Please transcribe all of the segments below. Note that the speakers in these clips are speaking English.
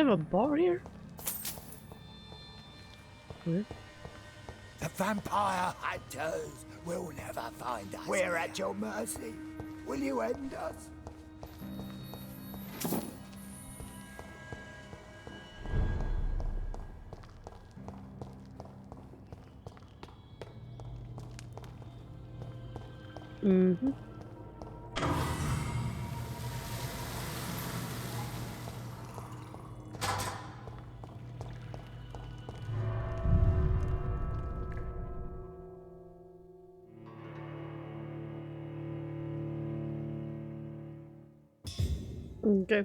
have a bar here? Weird. The vampire hunters will never find us. We're at your mercy. Will you end us? Mm-hmm. Okay.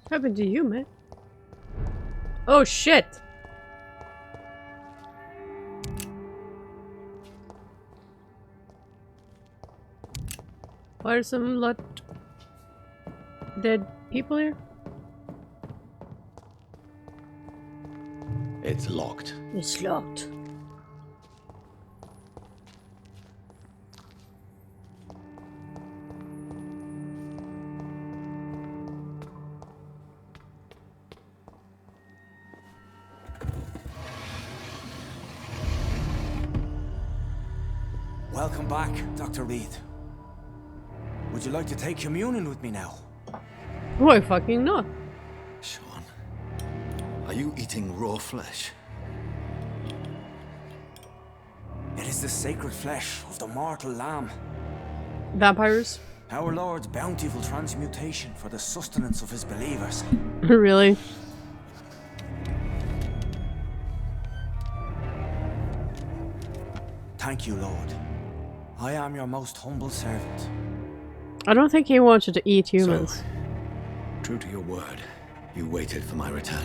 What happened to you, man? Oh shit! Why are some dead people here? It's locked. It's locked. Welcome back, Dr. Reed. Would you like to take communion with me now? Why fucking not? Sean, are you eating raw flesh? It is the sacred flesh of the mortal lamb. Vampires? Our Lord's bountiful transmutation for the sustenance of his believers. Really? Thank you, Lord. I am your most humble servant. I don't think he wanted to eat humans. So, true to your word, you waited for my return.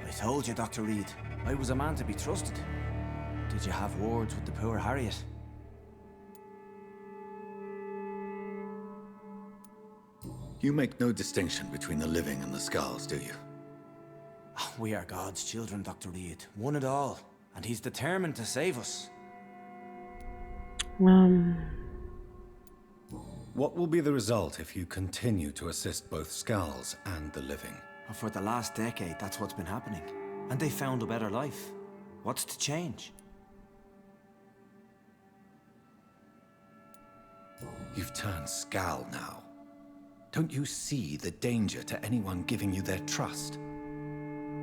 I told you, Dr. Reed, I was a man to be trusted. Did you have words with the poor Harriet? You make no distinction between the living and the skulls, do you? We are God's children, Dr. Reed. One and all. And he's determined to save us. What will be the result if you continue to assist both skulls and the living? For the last decade, that's what's been happening. And they found a better life. What's to change? You've turned Skal now. Don't you see the danger to anyone giving you their trust?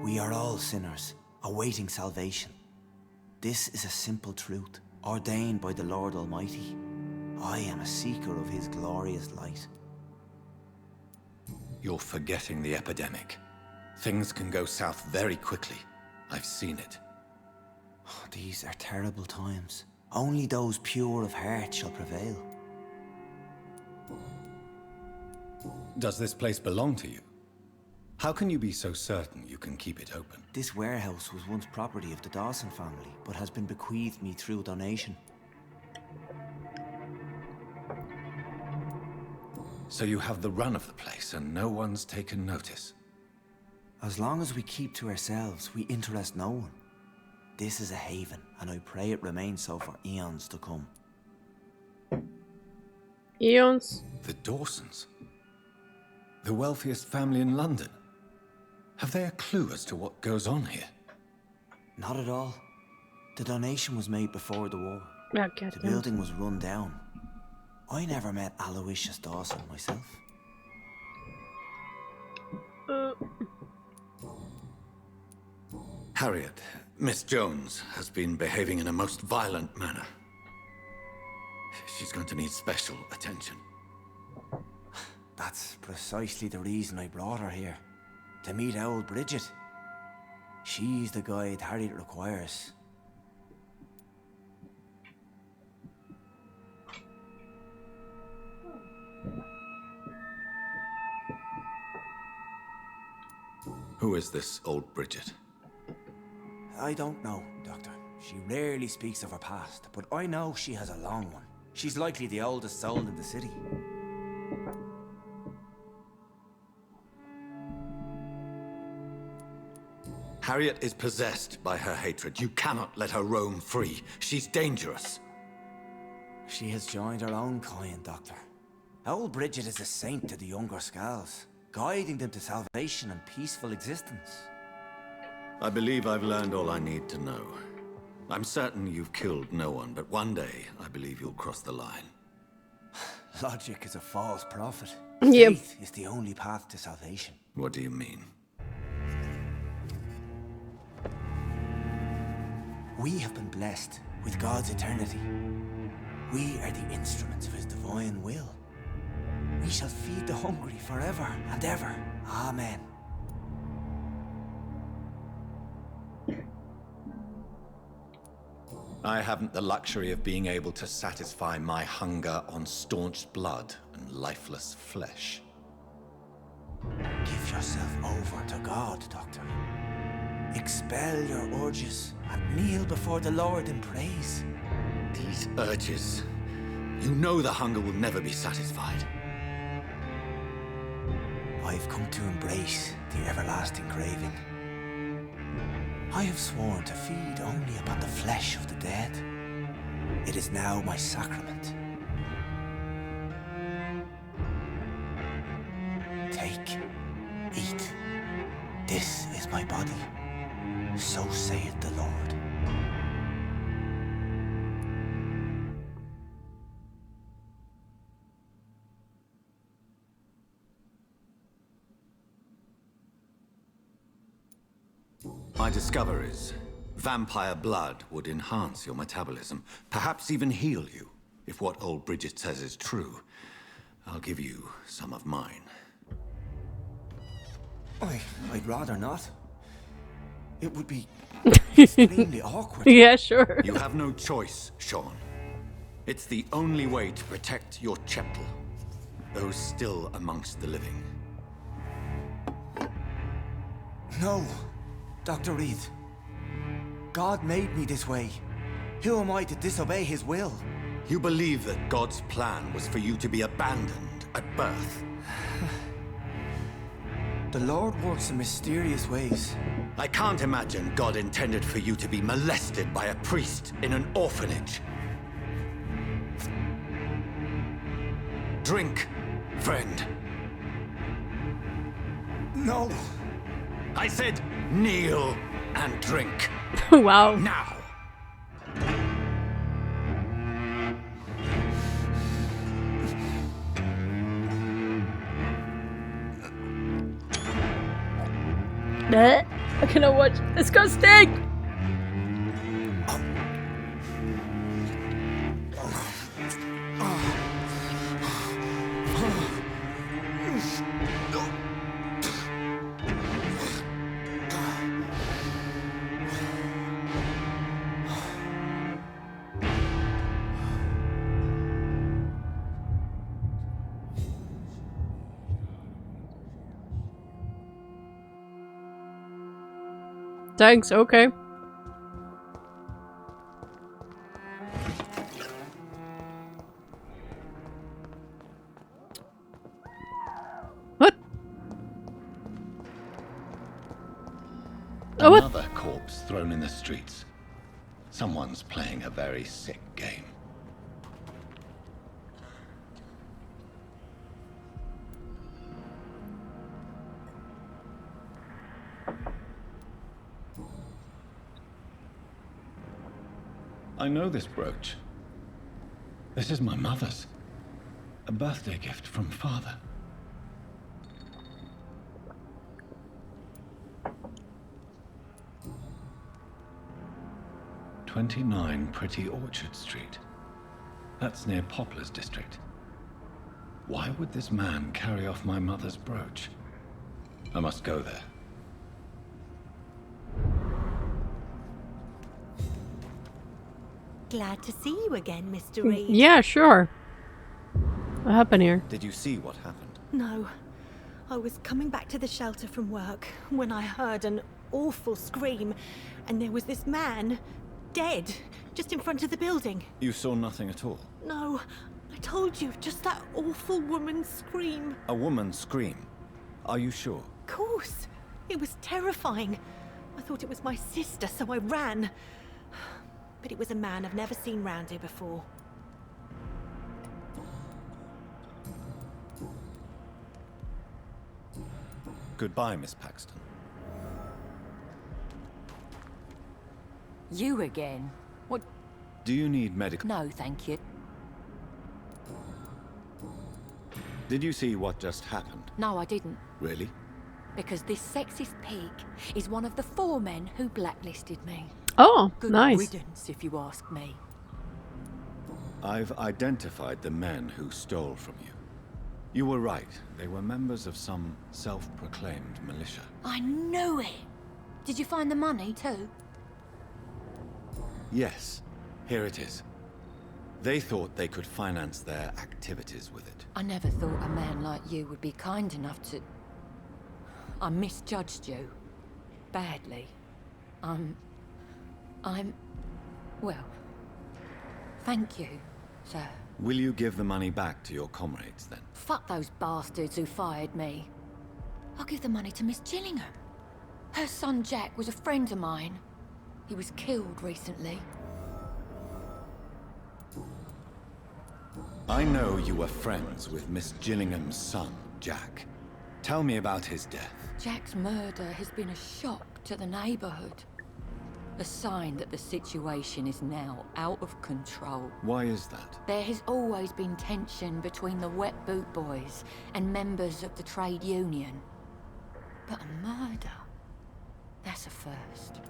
We are all sinners, awaiting salvation. This is a simple truth, ordained by the Lord Almighty. I am a seeker of his glorious light. You're forgetting the epidemic. Things can go south very quickly. I've seen it. These are terrible times. Only those pure of heart shall prevail. Does this place belong to you? How can you be so certain you can keep it open? This warehouse was once property of the Dawson family, but has been bequeathed me through donation. So you have the run of the place and no one's taken notice? As long as we keep to ourselves, we interest no one. This is a haven, and I pray it remains so for eons to come. Eons? The Dawsons? The wealthiest family in London? Have they a clue as to what goes on here? Not at all. The donation was made before the war. Oh, The building was run down. I never met Aloysius Dawson myself. Harriet, Miss Jones, has been behaving in a most violent manner. She's going to need special attention. That's precisely the reason I brought her here. To meet old Bridget. She's the guide Harriet requires. Who is this old Bridget? I don't know, Doctor. She rarely speaks of her past, but I know she has a long one. She's likely the oldest soul in the city. Harriet is possessed by her hatred. You cannot let her roam free. She's dangerous. She has joined her own kind, Doctor. Old Bridget is a saint to the younger Skulls, guiding them to salvation and peaceful existence. I believe I've learned all I need to know. I'm certain you've killed no one, but one day I believe you'll cross the line. Logic is a false prophet. Yep. Faith is the only path to salvation. What do you mean? We have been blessed with God's eternity. We are the instruments of his divine will. We shall feed the hungry forever and ever. Amen. I haven't the luxury of being able to satisfy my hunger on staunched blood and lifeless flesh. Give yourself over to God, Doctor. Expel your urges and kneel before the Lord in praise. These urges. You know the hunger will never be satisfied. I've come to embrace the everlasting craving. I have sworn to feed only upon the flesh of the dead. It is now my sacrament. Take, eat. This is my body. So saith the Lord. My discoveries. Vampire blood would enhance your metabolism, perhaps even heal you. If what old Bridget says is true, I'll give you some of mine. I'd rather not. It would be extremely awkward. Yeah, sure. You have no choice, Sean. It's the only way to protect your chetl, those still amongst the living. No, Dr. Reed. God made me this way. Who am I to disobey his will? You believe that God's plan was for you to be abandoned at birth. The Lord works in mysterious ways. I can't imagine God intended for you to be molested by a priest in an orphanage. Drink, friend. No. I said kneel and drink. Wow. Now. I cannot watch. Disgusting! Thanks, okay. What? Oh, what? Another corpse thrown in the streets. Someone's playing a very sick game. I know this brooch. This is my mother's. A birthday gift from father. "29 Pretty Orchard Street. That's near Poplar's district. Why would this man carry off my mother's brooch? I must go there. Glad to see you again, Mr. Reed. Yeah, sure. What happened here? Did you see what happened? No. I was coming back to the shelter from work when I heard an awful scream, and there was this man, dead, just in front of the building. You saw nothing at all? No, I told you, just that awful woman's scream. A woman scream? Are you sure? Of course. It was terrifying. I thought it was my sister, so I ran. But it was a man I've never seen round here before. Goodbye, Miss Paxton. You again? What? Do you need medical? No, thank you. Did you see what just happened? No, I didn't. Really? Because this sexist pig is one of the 4 men who blacklisted me. Oh, Good nice. riddance, if you ask me. I've identified the men who stole from you. You were right. They were members of some self-proclaimed militia. I knew it! Did you find the money, too? Yes, here it is. They thought they could finance their activities with it. I never thought a man like you would be kind enough to... I misjudged you. Badly. Well... Thank you, sir. Will you give the money back to your comrades, then? Fuck those bastards who fired me. I'll give the money to Miss Gillingham. Her son Jack was a friend of mine. He was killed recently. I know you were friends with Miss Gillingham's son, Jack. Tell me about his death. Jack's murder has been a shock to the neighborhood. A sign that the situation is now out of control. Why is that? There has always been tension between the Wet Boot Boys and members of the trade union. But a murder? That's a first.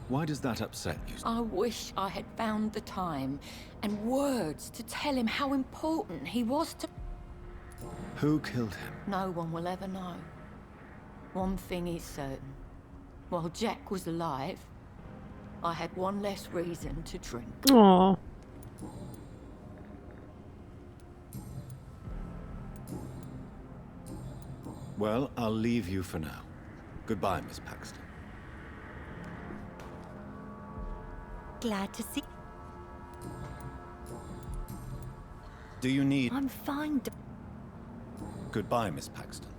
Why does that upset you? I wish I had found the time and words to tell him how important he was to... Who killed him? No one will ever know. One thing is certain. While Jack was alive, I had one less reason to drink. Aw. Well, I'll leave you for now. Goodbye, Miss Paxton. Glad to see... Do you need... I'm fine. Goodbye, Miss Paxton.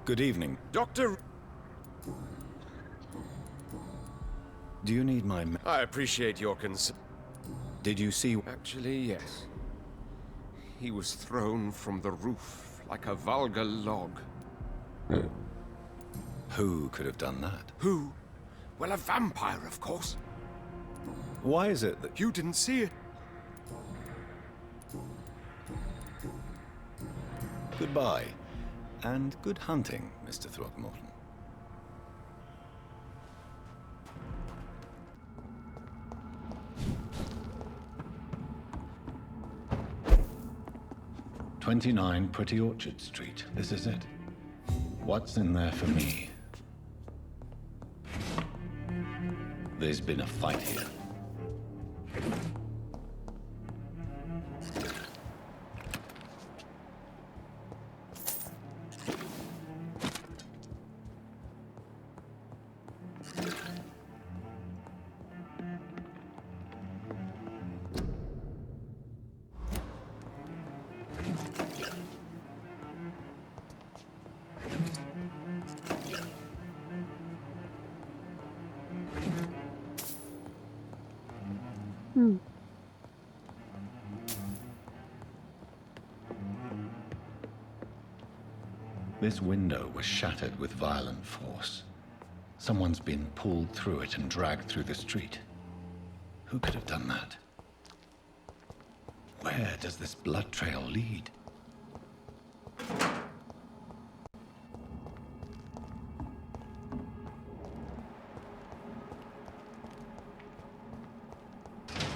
Good evening. Doctor... Do you need my... I appreciate your concern. Did you see... Actually, yes. He was thrown from the roof like a vulgar log. Who could have done that? Who? Well, a vampire, of course. Why is it that... You didn't see it. Goodbye. And good hunting, Mr. Throckmorton. "29 Pretty Orchard Street. This is it. What's in there for me? There's been a fight here. This window was shattered with violent force. Someone's been pulled through it and dragged through the street. Who could have done that? Where does this blood trail lead?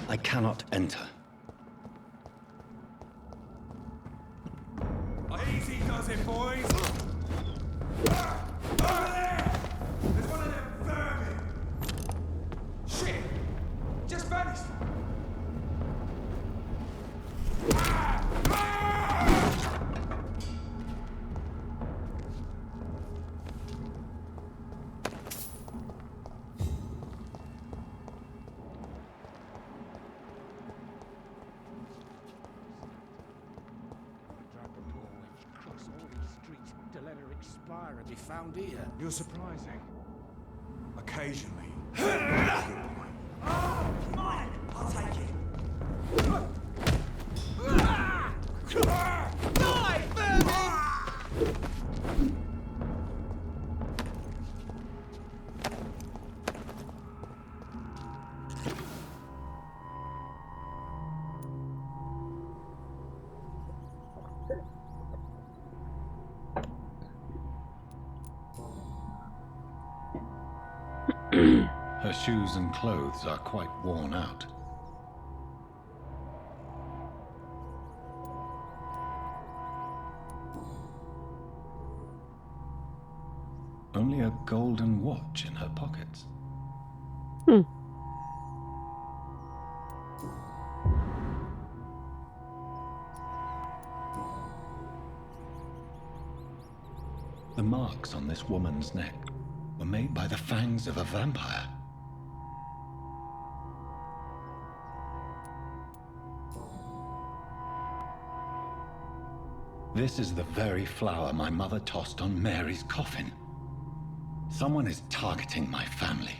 I cannot enter. Easy does it, boys! Over there! There's one of them vermin! Shit! Just vanished! vampire to be found here. You're surprising. Occasionally. Mine! I'll take it. Die, vermin! Her shoes and clothes are quite worn out. Only a golden watch in her pockets. The marks on this woman's neck were made by the fangs of a vampire. This is the very flower my mother tossed on Mary's coffin. Someone is targeting my family.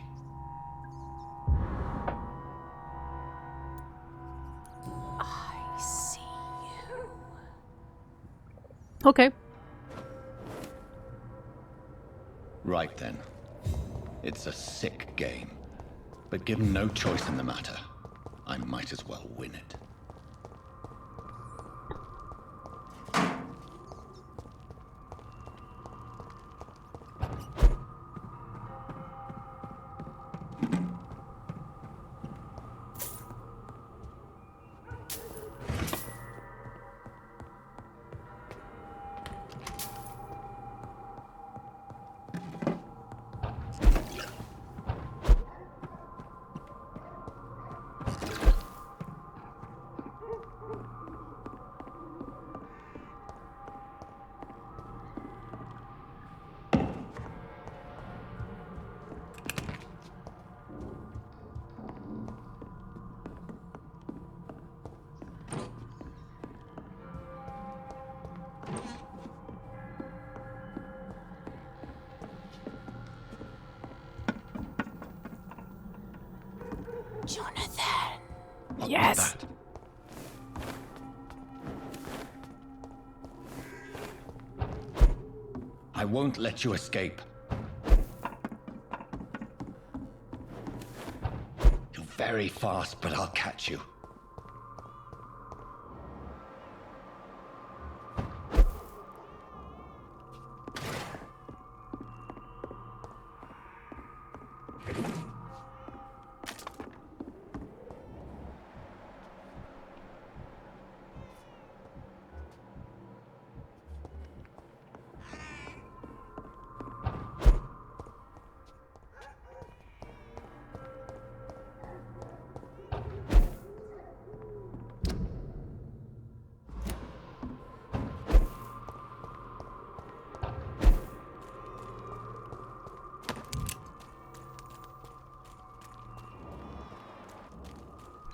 I see you. Okay. Right then. It's a sick game. But given no choice in the matter, I might as well win it. Jonathan. What Yes. was that? I won't let you escape. You're very fast, but I'll catch you.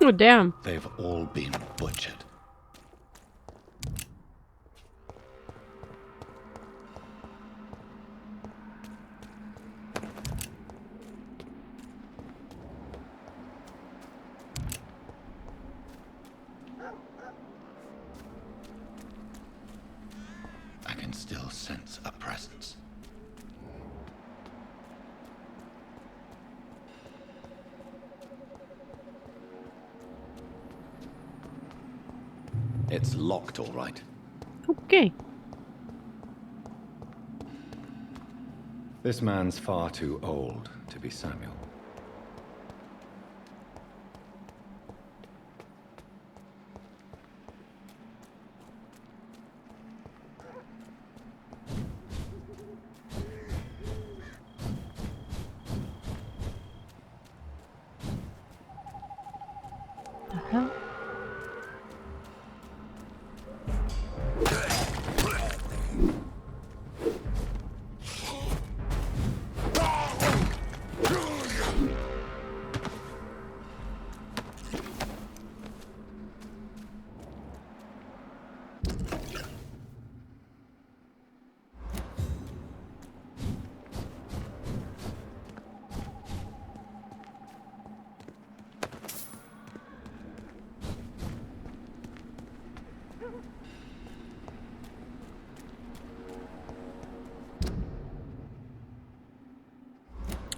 Oh, damn. They've all been butchered. I can still sense a presence. It's locked, all right. Okay. This man's far too old to be Samuel. The hell?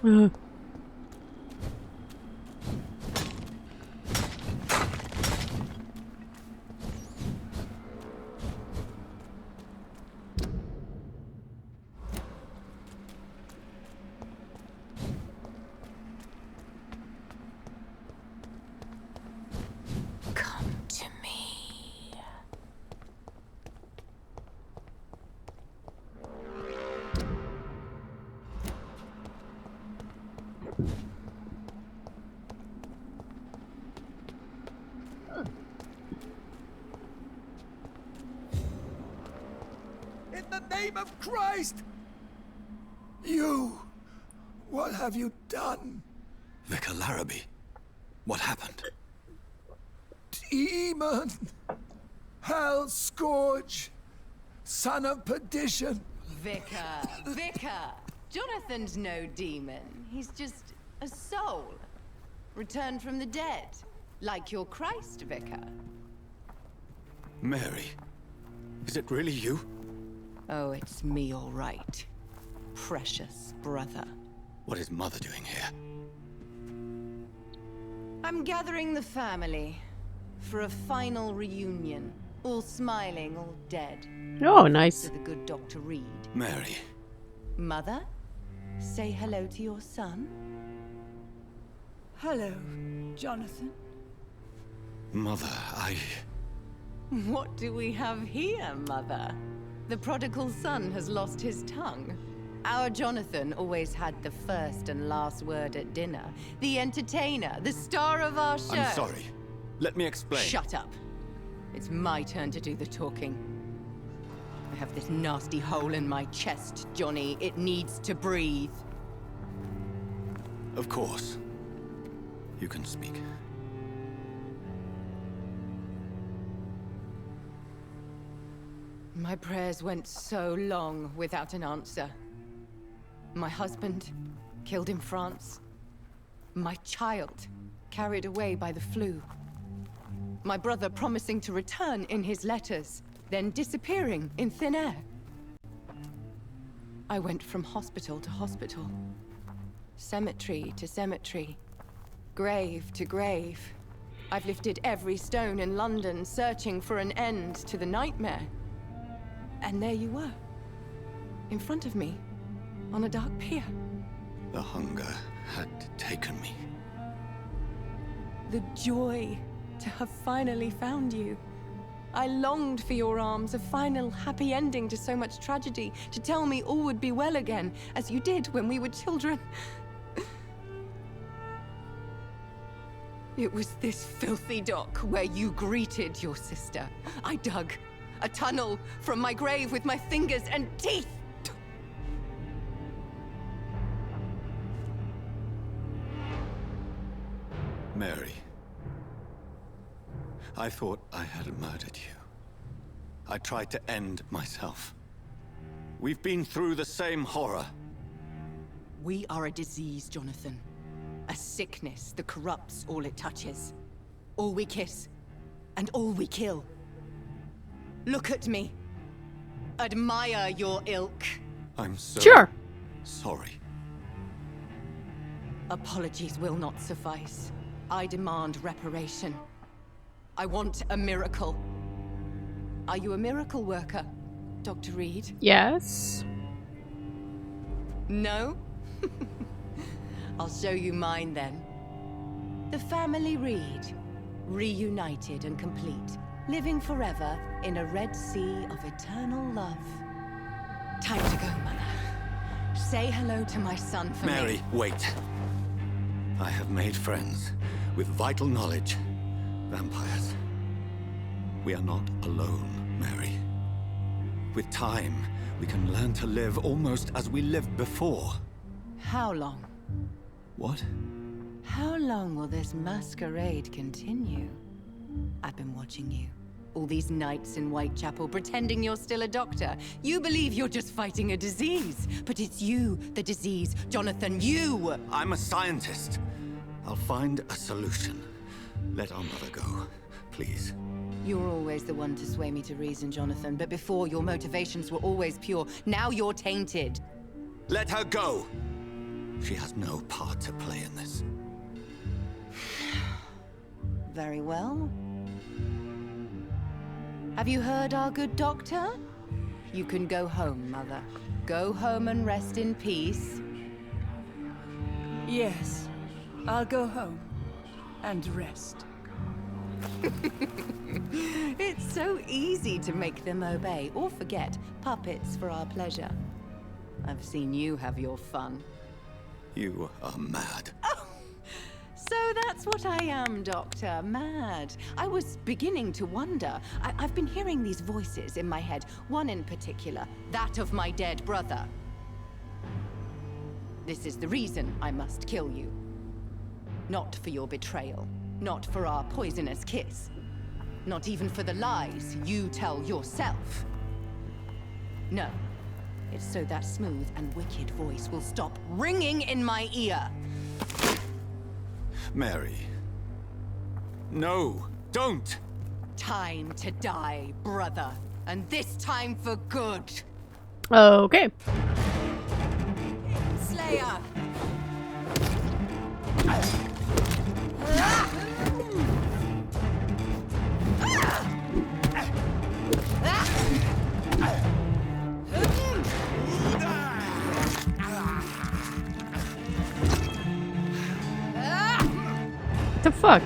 Uh, Come to me. In the name of Christ! You! What have you done? Vicar Larrabee, what happened? Demon! Hell Scourge! Son of perdition! Vicar! Jonathan's no demon. He's just a soul. Returned from the dead. Like your Christ, Vicar. Mary, is it really you? Oh, it's me, all right. Precious brother. What is Mother doing here? I'm gathering the family for a final reunion. All smiling, all dead. oh, nice. To the good Dr. Reed. Mary, Mother, say hello to your son. Hello, Jonathan. Mother, What do we have here, Mother? The prodigal son has lost his tongue. Our Jonathan always had the first and last word at dinner. The entertainer, the star of our show. I'm sorry. Let me explain. Shut up. It's my turn to do the talking. I have this nasty hole in my chest, Johnny. It needs to breathe. Of course. You can speak. My prayers went so long without an answer. My husband, killed in France. My child, carried away by the flu. My brother promising to return in his letters, then disappearing in thin air. I went from hospital to hospital. Cemetery to cemetery. Grave to grave. I've lifted every stone in London, searching for an end to the nightmare. And there you were. In front of me. On a dark pier. The hunger had taken me. The joy to have finally found you. I longed for your arms, a final happy ending to so much tragedy, to tell me all would be well again, as you did when we were children. It was this filthy dock where you greeted your sister. I dug a tunnel from my grave with my fingers and teeth. Mary, I thought I had murdered you. I tried to end myself. We've been through the same horror. We are a disease, Jonathan. A sickness that corrupts all it touches. All we kiss, and all we kill. Look at me. Admire your ilk. I'm so Sure. sorry. Apologies will not suffice. I demand reparation. I want a miracle. Are you a miracle worker, Dr. Reed? Yes. No? I'll show you mine then. The family Reed, reunited and complete, living forever in a red sea of eternal love. Time to go, Mother. Say hello to my son for me. Mary, wait. I have made friends with vital knowledge. Vampires. We are not alone, Mary. With time, we can learn to live almost as we lived before. How long? What? How long will this masquerade continue? I've been watching you. All these nights in Whitechapel, pretending you're still a doctor. You believe you're just fighting a disease. But it's you, the disease. Jonathan, you! I'm a scientist. I'll find a solution. Let our mother go, please. You're always the one to sway me to reason, Jonathan. But before, your motivations were always pure. Now you're tainted. Let her go! She has no part to play in this. Very well. Have you heard our good doctor? You can go home, Mother. Go home and rest in peace. Yes, I'll go home and rest. It's so easy to make them obey or forget puppets for our pleasure. I've seen you have your fun. You are mad. So that's what I am, Doctor. Mad. I was beginning to wonder. I've been hearing these voices in my head, one in particular, that of my dead brother. This is the reason I must kill you. Not for your betrayal, not for our poisonous kiss, not even for the lies you tell yourself. No, it's so that smooth and wicked voice will stop ringing in my ear. Mary. No, don't! Time to die, brother. And this time for good. Okay. Slayer! The fuck?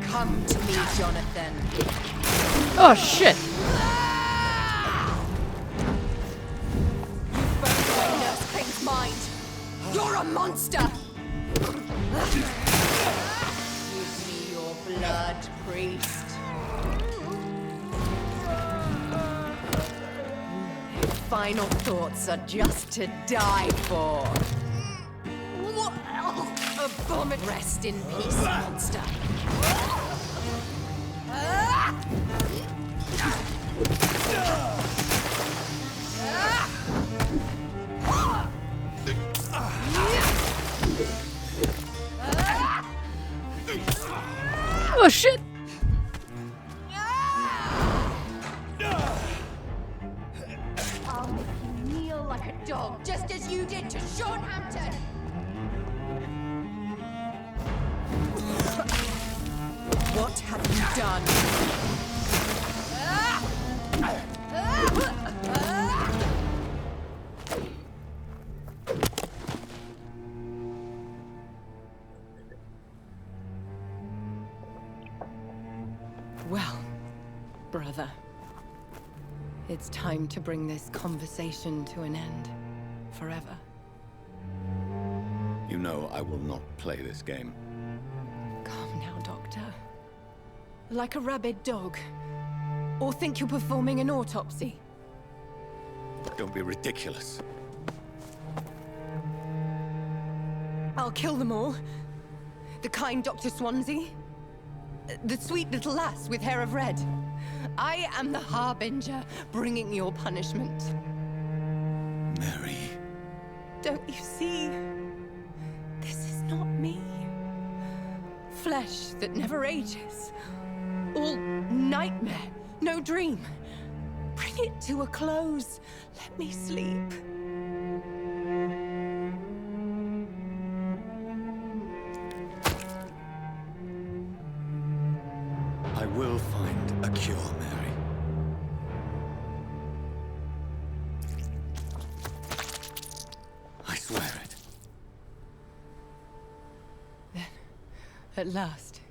Come to me, Jonathan. Oh shit. You burned my nurse King's mind. You're a monster. Give me your blood, priest. Final thoughts are just to die for. Vomit. Rest in peace, monster. Oh shit. I'll make you kneel like a dog, just as you did to Sean Hampton. What have you done? Well, brother, it's time to bring this conversation to an end. Forever. You know I will not play this game. Calm now, Doctor. Like a rabid dog. Or think you're performing an autopsy. Don't be ridiculous. I'll kill them all. The kind Dr. Swansea. The sweet little lass with hair of red. I am the Harbinger, bringing your punishment. Mary. Don't you see? This is not me. Flesh that never ages. All nightmare, no dream. Bring it to a close. Let me sleep. I will find a cure, Mary. I swear it. Then, at last,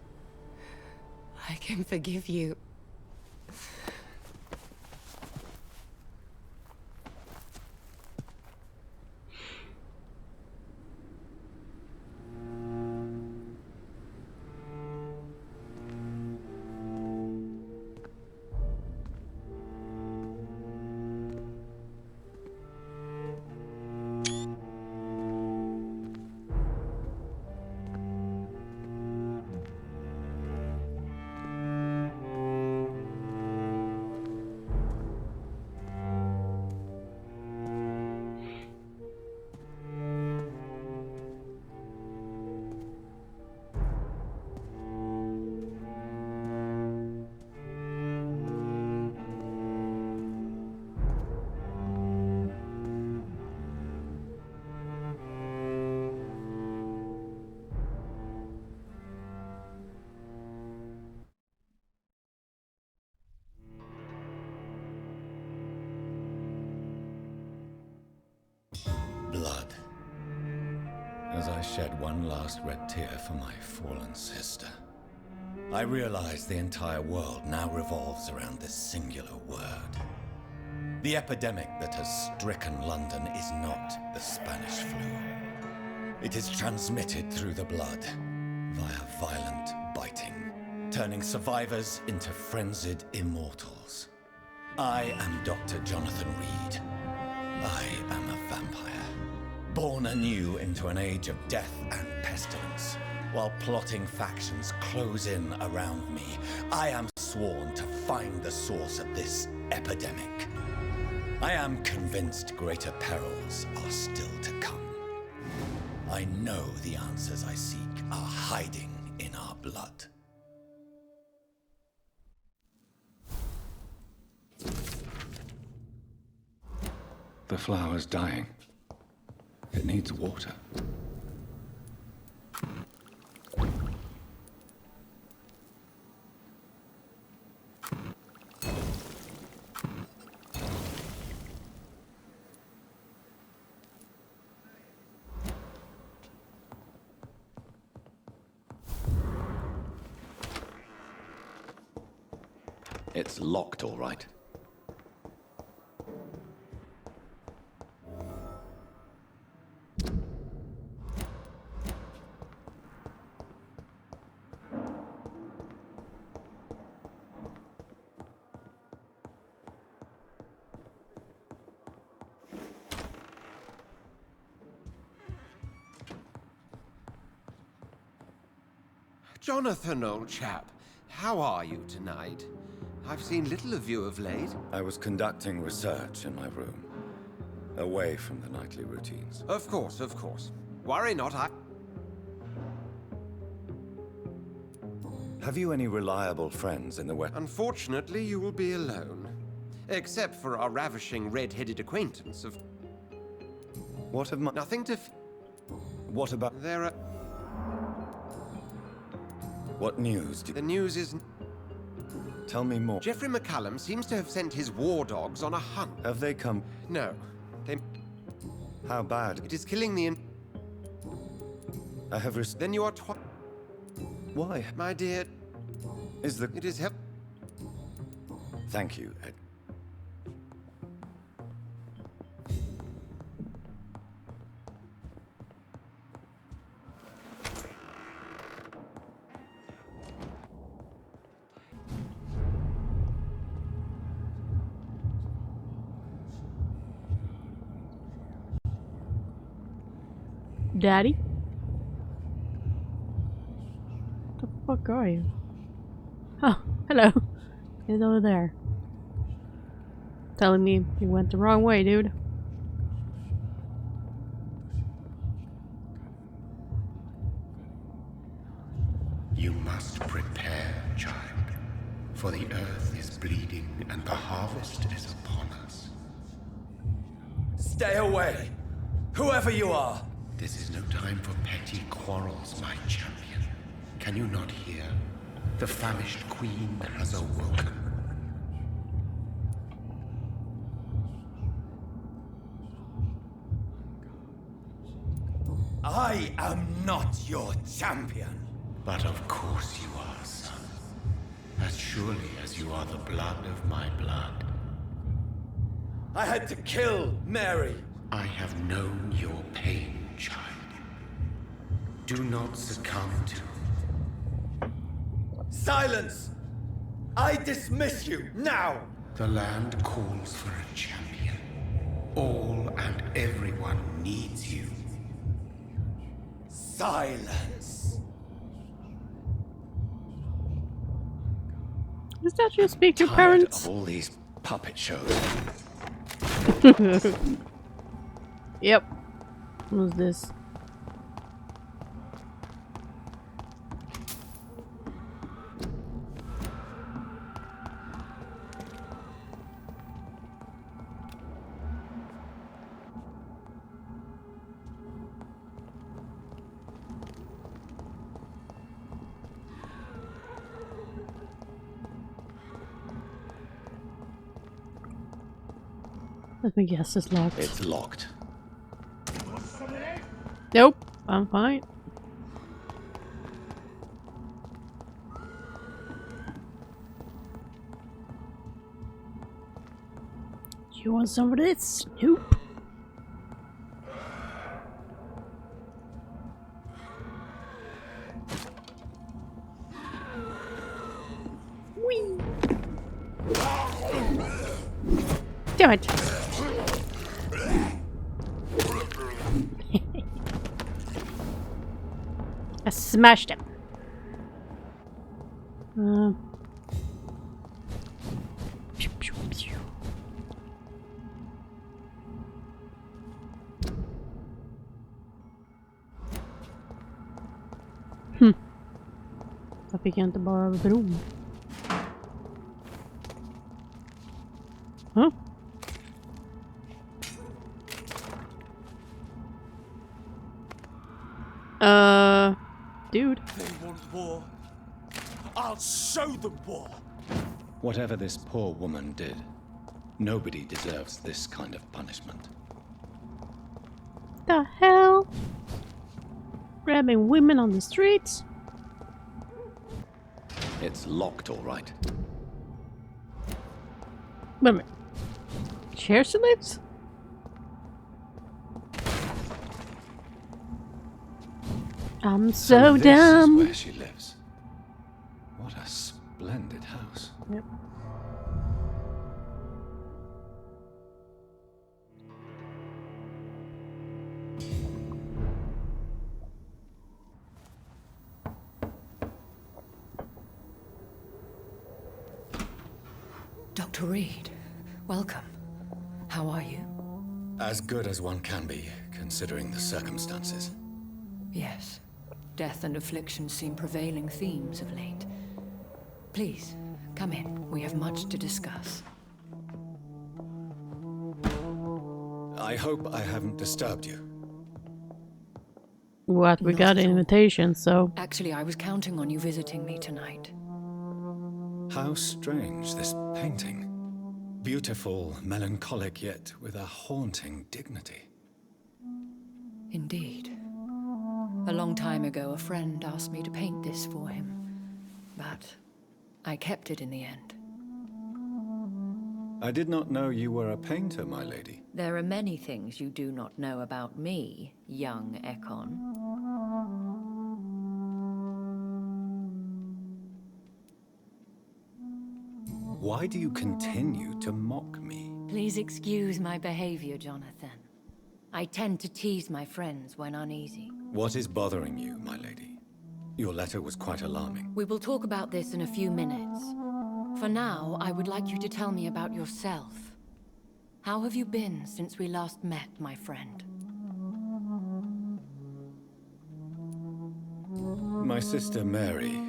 I can forgive you. I shed one last red tear for my fallen sister, I realize the entire world now revolves around this singular word. The epidemic that has stricken London is not the Spanish flu. It is transmitted through the blood, via violent biting, turning survivors into frenzied immortals. I am Dr. Jonathan Reed. I am a vampire, born anew into an age of death and pestilence. While plotting factions close in around me, I am sworn to find the source of this epidemic. I am convinced greater perils are still to come. I know the answers I seek are hiding in our blood. The flower's dying. It needs water. It's locked, all right. Jonathan, old chap, how are you tonight? I've seen little of you of late. I was conducting research in my room, away from the nightly routines. Of course, of course. Worry not, Have you any reliable friends in the West? Unfortunately, you will be alone. Except for our ravishing red-headed acquaintance of... What of my... Nothing to... What about... There are... What news do... The news is... Tell me more. Geoffrey McCallum seems to have sent his war dogs on a hunt. Have they come... No. They... How bad? It is killing the... I have Then you are Why? My dear... Is the... It is help... Thank you, Ed. Daddy? What the fuck are you? Oh, hello. He's over there. Telling me you went the wrong way, dude. You must prepare, child, for the earth is bleeding and the harvest is upon us. Stay away! Whoever you are! This is no time for petty quarrels, my champion. Can you not hear? The famished queen has awoken. I am not your champion. But of course you are, son. As surely as you are the blood of my blood. I had to kill Mary. I have known your pain, child. Do not succumb to... Silence! I dismiss you, now! The land calls for a champion. All and everyone needs you. Silence! Does that you speak to your Tired parents? of all these puppet shows. Yep. What was this? Let me guess, it's locked. It's locked. Nope. I'm fine. You want some of this? Nope. Whee! Damn it! I smashed him. Jag fick inte bara över bron. Huh? Dude. They want war. I'll show them war. Whatever this poor woman did, nobody deserves this kind of punishment. The hell? Grabbing women on the streets? It's locked, all right. Wait a minute. Where she lives? I'm so this dumb. is where she lives. What a splendid house. Yep. Dr. Reed, welcome. How are you? As good as one can be, considering the circumstances. Yes. Death and affliction seem prevailing themes of late. Please, come in. We have much to discuss. I hope I haven't disturbed you. What? We got an invitation, so... Actually, I was counting on you visiting me tonight. How strange, this painting. Beautiful, melancholic, yet with a haunting dignity. Indeed. A long time ago, a friend asked me to paint this for him, but I kept it in the end. I did not know you were a painter, my lady. There are many things you do not know about me, young Ekon. Why do you continue to mock me? Please excuse my behavior, Jonathan. I tend to tease my friends when uneasy. What is bothering you, my lady? Your letter was quite alarming. We will talk about this in a few minutes. For now, I would like you to tell me about yourself. How have you been since we last met, my friend? My sister Mary.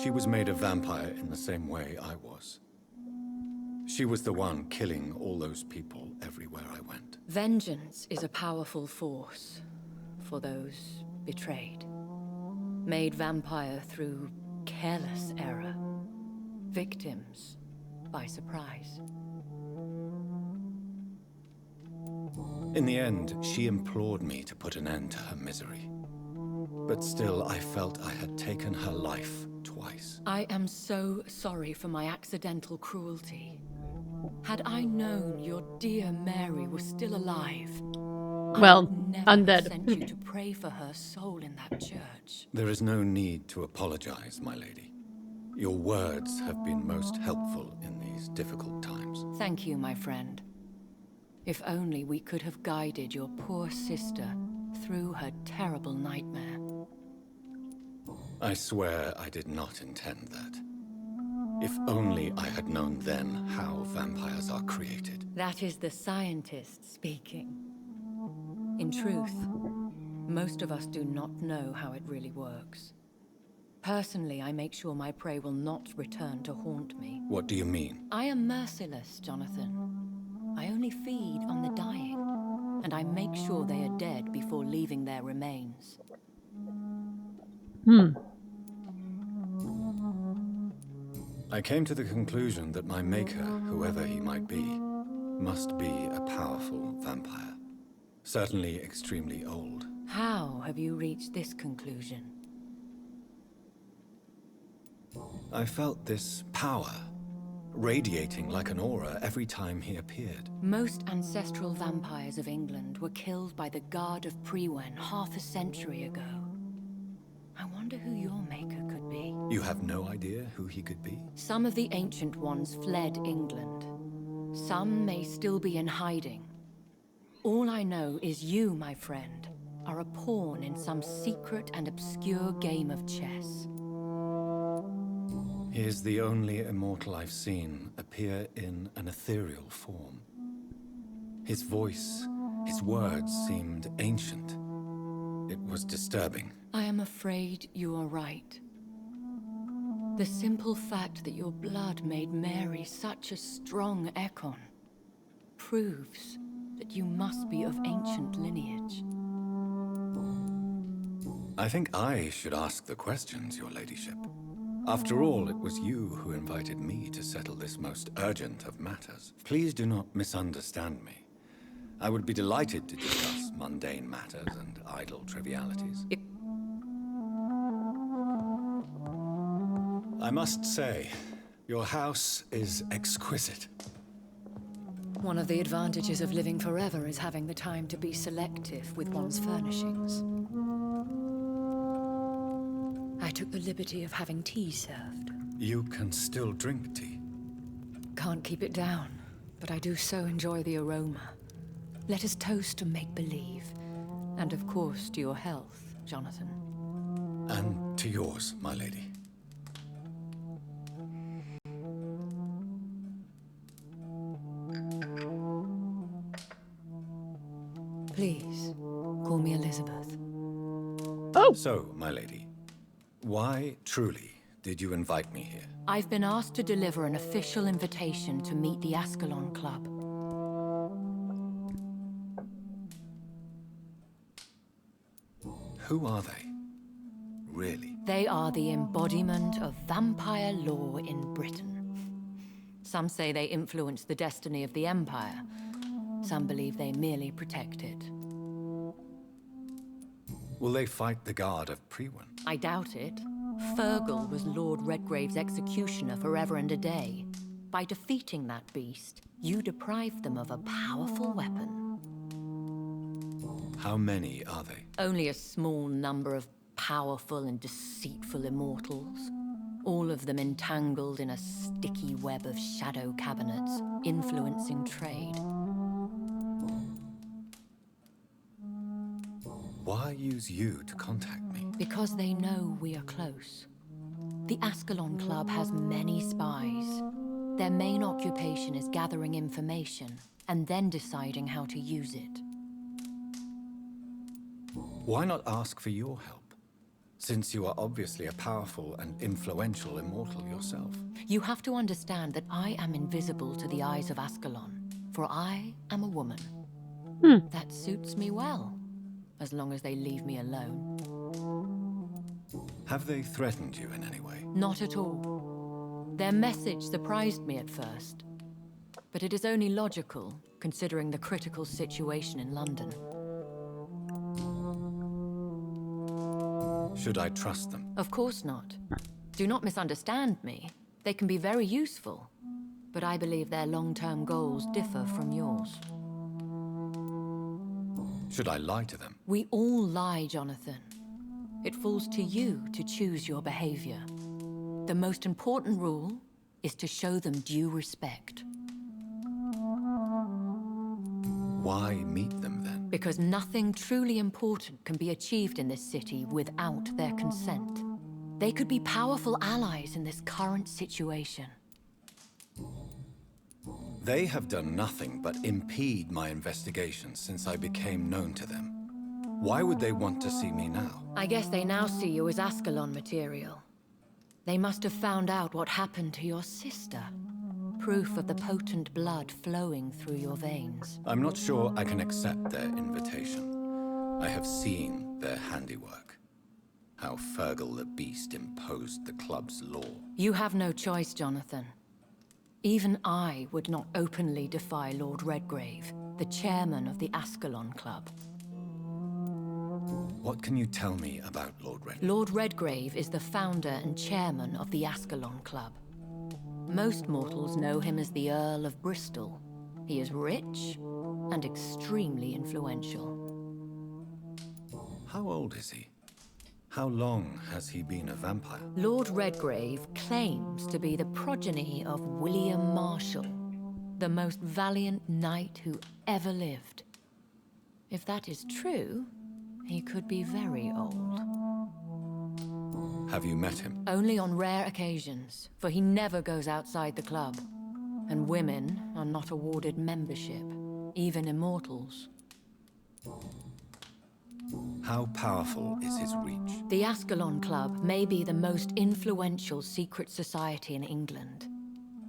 She was made a vampire in the same way I was. She was the one killing all those people everywhere I went. Vengeance is a powerful force for those betrayed. Made vampire through careless error. Victims by surprise. In the end, she implored me to put an end to her misery. But still, I felt I had taken her life twice. I am so sorry for my accidental cruelty. Had I known your dear Mary was still alive, well, I would never undead. have sent you to pray for her soul in that church. There is no need to apologize, my lady. Your words have been most helpful in these difficult times. Thank you, my friend. If only we could have guided your poor sister through her terrible nightmare. I swear I did not intend that. If only I had known then how vampires are created. That is the scientist speaking. In truth, most of us do not know how it really works. Personally, I make sure my prey will not return to haunt me. What do you mean? I am merciless, Jonathan. I only feed on the dying, and I make sure they are dead before leaving their remains. I came to the conclusion that my maker, whoever he might be, must be a powerful vampire. Certainly extremely old. How have you reached this conclusion? I felt this power radiating like an aura every time he appeared. Most ancestral vampires of England were killed by the Guard of Priwen half a century ago. I wonder who your maker could be. You have no idea who he could be? Some of the Ancient Ones fled England. Some may still be in hiding. All I know is you, my friend, are a pawn in some secret and obscure game of chess. He is the only immortal I've seen appear in an ethereal form. His voice, his words seemed ancient. It was disturbing. I am afraid you are right. The simple fact that your blood made Mary such a strong Ekon proves that you must be of ancient lineage. I think I should ask the questions, your ladyship. After all, it was you who invited me to settle this most urgent of matters. Please do not misunderstand me. I would be delighted to discuss mundane matters and idle trivialities. I must say, your house is exquisite. One of the advantages of living forever is having the time to be selective with one's furnishings. I took the liberty of having tea served. You can still drink tea. Can't keep it down, but I do so enjoy the aroma. Let us toast to make-believe. And of course, to your health, Jonathan. And to yours, my lady. Please, call me Elizabeth. Oh! So, my lady, why, truly, did you invite me here? I've been asked to deliver an official invitation to meet the Ascalon Club. Who are they? Really? They are the embodiment of vampire law in Britain. Some say they influence the destiny of the Empire. Some believe they merely protect it. Will they fight the Guard of Priwen? I doubt it. Fergal was Lord Redgrave's executioner forever and a day. By defeating that beast, you deprived them of a powerful weapon. How many are they? Only a small number of powerful and deceitful immortals. All of them entangled in a sticky web of shadow cabinets, influencing trade. Why use you to contact me? Because they know we are close. The Ascalon Club has many spies. Their main occupation is gathering information and then deciding how to use it. Why not ask for your help? Since you are obviously a powerful and influential immortal yourself. You have to understand that I am invisible to the eyes of Ascalon, for I am a woman. That suits me well, as long as they leave me alone. Have they threatened you in any way? Not at all. Their message surprised me at first, but it is only logical, considering the critical situation in London. Should I trust them? Of course not. Do not misunderstand me. They can be very useful, but I believe their long-term goals differ from yours. Should I lie to them? We all lie, Jonathan. It falls to you to choose your behavior. The most important rule is to show them due respect. Why meet them then? Because nothing truly important can be achieved in this city without their consent. They could be powerful allies in this current situation. They have done nothing but impede my investigations since I became known to them. Why would they want to see me now? I guess they now see you as Ascalon material. They must have found out what happened to your sister. Proof of the potent blood flowing through your veins. I'm not sure I can accept their invitation. I have seen their handiwork. How Fergal the Beast imposed the club's law. You have no choice, Jonathan. Even I would not openly defy Lord Redgrave, the chairman of the Ascalon Club. What can you tell me about Lord Red? Lord Redgrave is the founder and chairman of the Ascalon Club. Most mortals know him as the Earl of Bristol. He is rich and extremely influential. How old is he? How long has he been a vampire? Lord Redgrave claims to be the progeny of William Marshall, the most valiant knight who ever lived. If that is true, he could be very old. Have you met him? Only on rare occasions, for he never goes outside the club. And women are not awarded membership, even immortals. How powerful is his reach? The Ascalon Club may be the most influential secret society in England.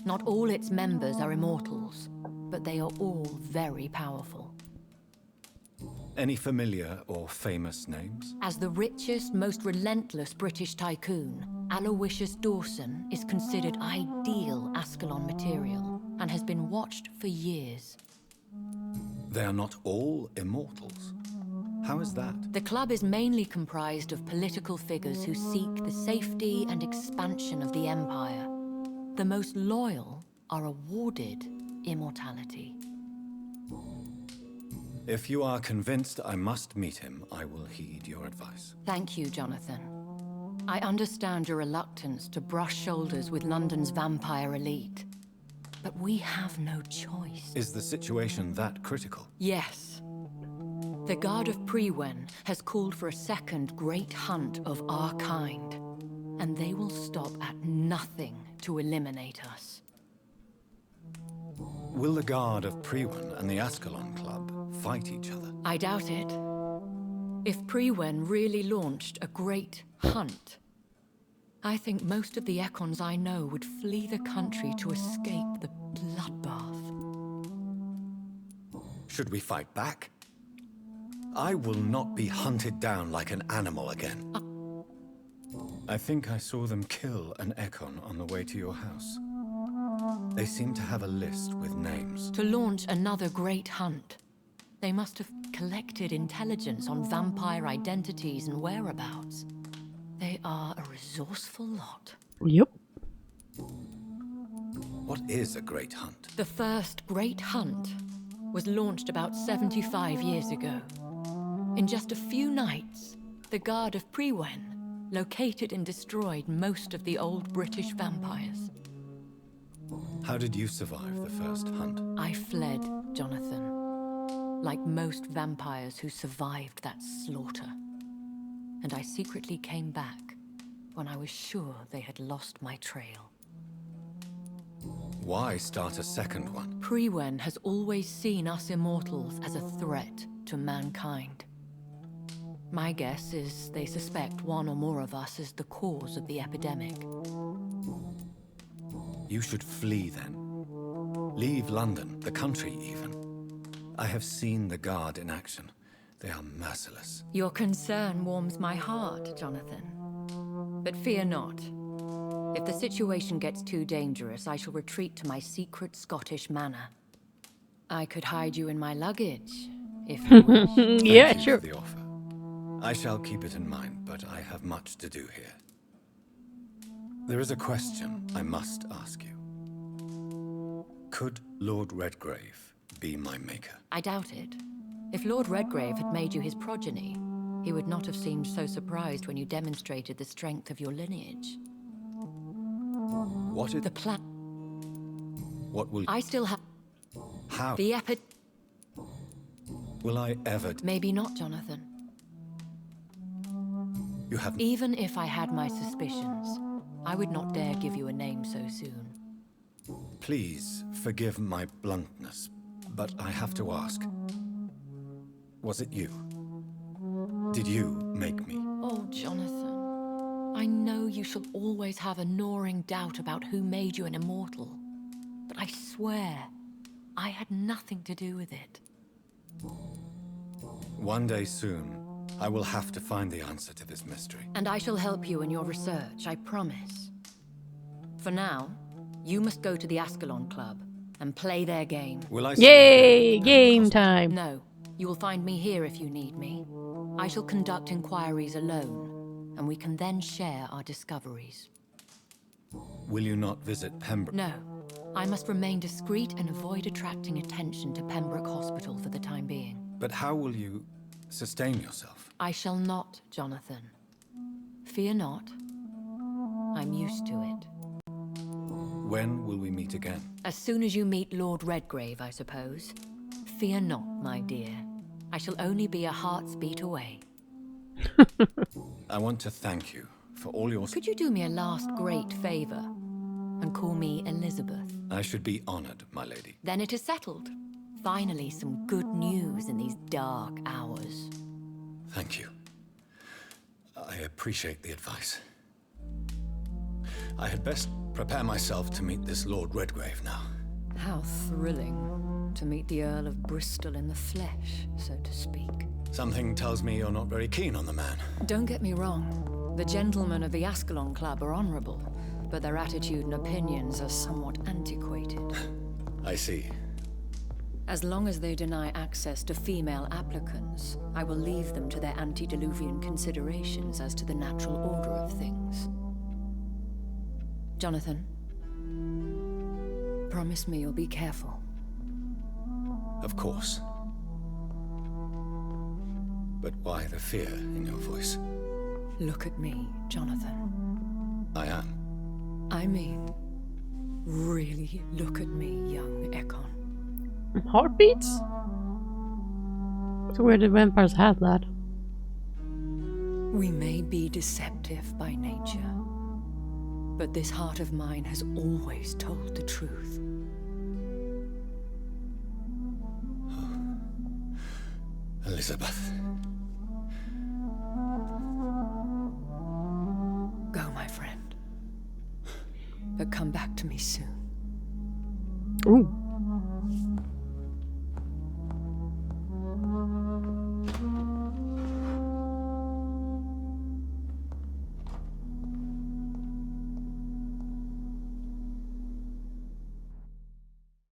Not all its members are immortals, but they are all very powerful. Any familiar or famous names? As the richest, most relentless British tycoon, Aloysius Dawson is considered ideal Ascalon material and has been watched for years. They are not all immortals. How is that? The club is mainly comprised of political figures who seek the safety and expansion of the Empire. The most loyal are awarded immortality. If you are convinced I must meet him, I will heed your advice. Thank you, Jonathan. I understand your reluctance to brush shoulders with London's vampire elite. But we have no choice. Is the situation that critical? Yes. The Guard of Prewen has called for a second great hunt of our kind, and they will stop at nothing to eliminate us. Will the Guard of Prewen and the Ascalon Club fight each other? I doubt it. If Prewen really launched a great hunt, I think most of the Econs I know would flee the country to escape the bloodbath. Should we fight back? I will not be hunted down like an animal again. I think I saw them kill an Econ on the way to your house. They seem to have a list with names. To launch another great hunt, they must have collected intelligence on vampire identities and whereabouts. They are a resourceful lot. Yep. What is a great hunt? The first great hunt was launched about 75 years ago. In just a few nights, the Guard of Prewen located and destroyed most of the old British vampires. How did you survive the first hunt? I fled, Jonathan, like most vampires who survived that slaughter. And I secretly came back when I was sure they had lost my trail. Why start a second one? Prewen has always seen us immortals as a threat to mankind. My guess is they suspect one or more of us is the cause of the epidemic. You should flee then. Leave London, the country even. I have seen the Guard in action. They are merciless. Your concern warms my heart, Jonathan. But fear not. If the situation gets too dangerous, I shall retreat to my secret Scottish manor. I could hide you in my luggage, if you wish. Yeah, Thank you sure. for the offer. I shall keep it in mind, but I have much to do here. There is a question I must ask you. Could Lord Redgrave be my maker? I doubt it. If Lord Redgrave had made you his progeny, he would not have seemed so surprised when you demonstrated the strength of your lineage. What is The plan... What will... I still have... How? The Will I ever... Maybe not, Jonathan. You have... Even if I had my suspicions, I would not dare give you a name so soon. Please forgive my bluntness, but I have to ask. Was it you? Did you make me? Oh, Jonathan. I know you shall always have a gnawing doubt about who made you an immortal. But I swear, I had nothing to do with it. One day soon, I will have to find the answer to this mystery. And I shall help you in your research, I promise. For now, you must go to the Ascalon Club and play their game. Will I... Yay! Game time. No, You will find me here if you need me. I shall conduct inquiries alone, and we can then share our discoveries. Will you not visit Pembroke? No. I must remain discreet and avoid attracting attention to Pembroke Hospital for the time being. But how will you sustain yourself? I shall not, Jonathan. Fear not. I'm used to it. When will we meet again? As soon as you meet Lord Redgrave, I suppose. Fear not, my dear. I shall only be a heart's beat away. I want to thank you for all your... Could you do me a last great favor and call me Elizabeth? I should be honored, my lady. Then it is settled. Finally, some good news in these dark hours. Thank you. I appreciate the advice. I had best prepare myself to meet this Lord Redgrave now. How thrilling to meet the Earl of Bristol in the flesh, so to speak. Something tells me you're not very keen on the man. Don't get me wrong. The gentlemen of the Ascalon Club are honorable, but their attitude and opinions are somewhat antiquated. I see. As long as they deny access to female applicants, I will leave them to their antediluvian considerations as to the natural order of things. Jonathan, promise me you'll be careful. Of course. But why the fear in your voice? Look at me, Jonathan. I am. I mean, really look at me, young Ekon. Heartbeats? So where did vampires have that? We may be deceptive by nature, but this heart of mine has always told the truth. Elizabeth. Go, my friend. But come back to me soon. Ooh.